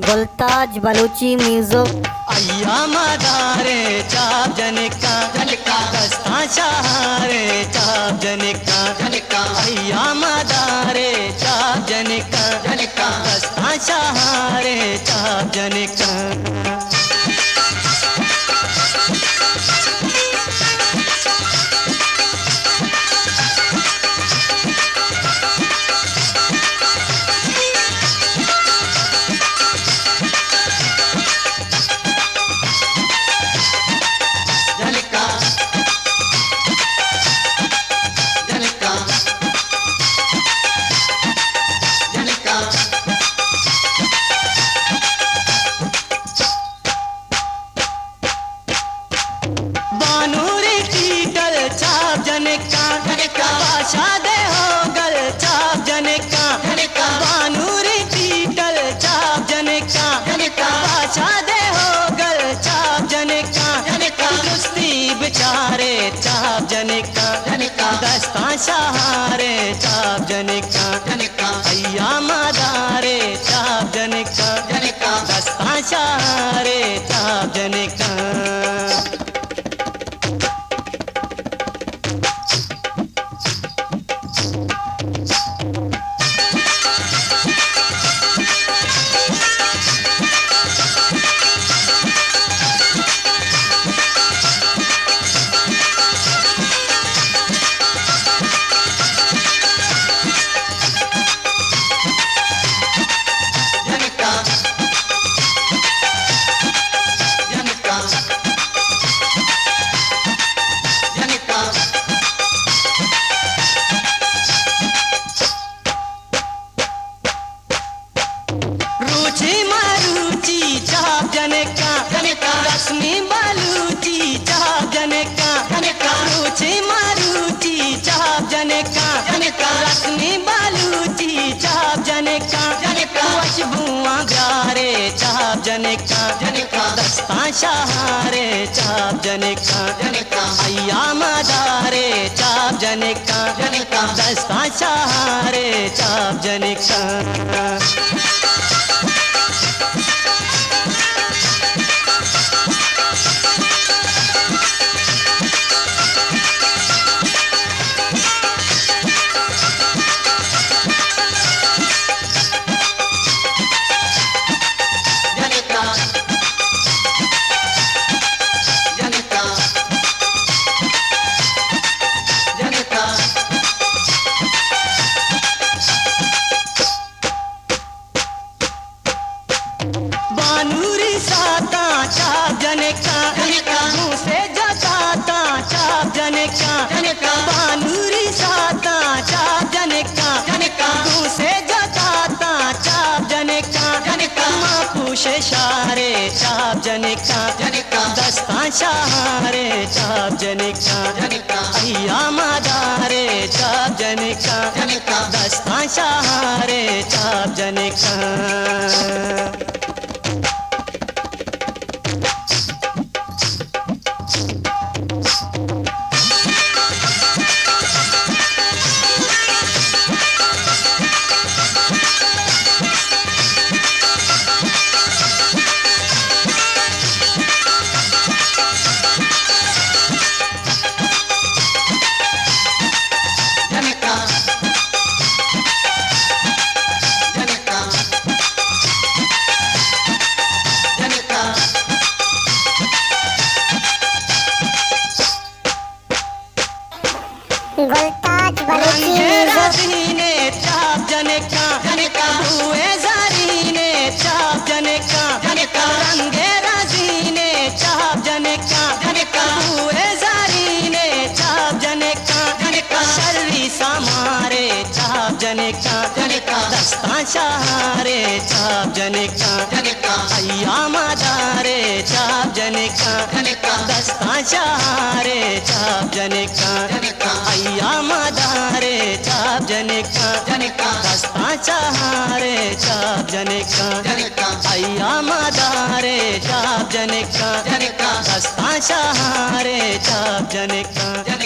गुलताज Balochi music. अय्या मदारे चाप जनिका दस्ता शहारे चाप जनिका अय्या मदारे चाप जनिका दस्ता शहारे चाप जनिका। बादशाह हो गल चाप जनिका बानूरी पीटल चाप जनिका बादशाह हो गल चाप जनिका दुरुस्ती बेचारे चाप जनिका दस्ता शहारे चाप जनिका अय्या मदारे चाप जनिका दस्ता शहारे चाप जनिका। रश्मि बलूची चाप जनिका रुचि मारूची चाप जनिका रश्मि बलूची चाप जनिका खुशबुआ प्यारे चाप जनिका दस्ता शहारे चाप जनिका अय्या मदारे चाप जनिका दस्ता शहारे चाप जनिका। बानूरी साता चाप जनिका मुँह से जताता चाप जनिका बानूरी साता चाप जनिका मुँह से जताता चाप जनिका माँ पूछे शारे चाप जनिका दस्ता शहारे चाप जनिका अय्या मदारे चाप जनिका दस्ता शहारे चाप जनिका। गुलताज बलूची म्यूजिक। चाप जनिका हुए ज़रीने चाप जनिका रंगे रजीने चाप जनिका हुए ज़रीने चाप शहारे चाप जनिका अय्या मादारे चाप जनिका दस्ता शहारे चाप जनिका अय्या मादारे चाप जनिका दस्ता शहारे चाप जनिका अय्या मादारे चाप जनिका दस्ता शहारे चाप जनिका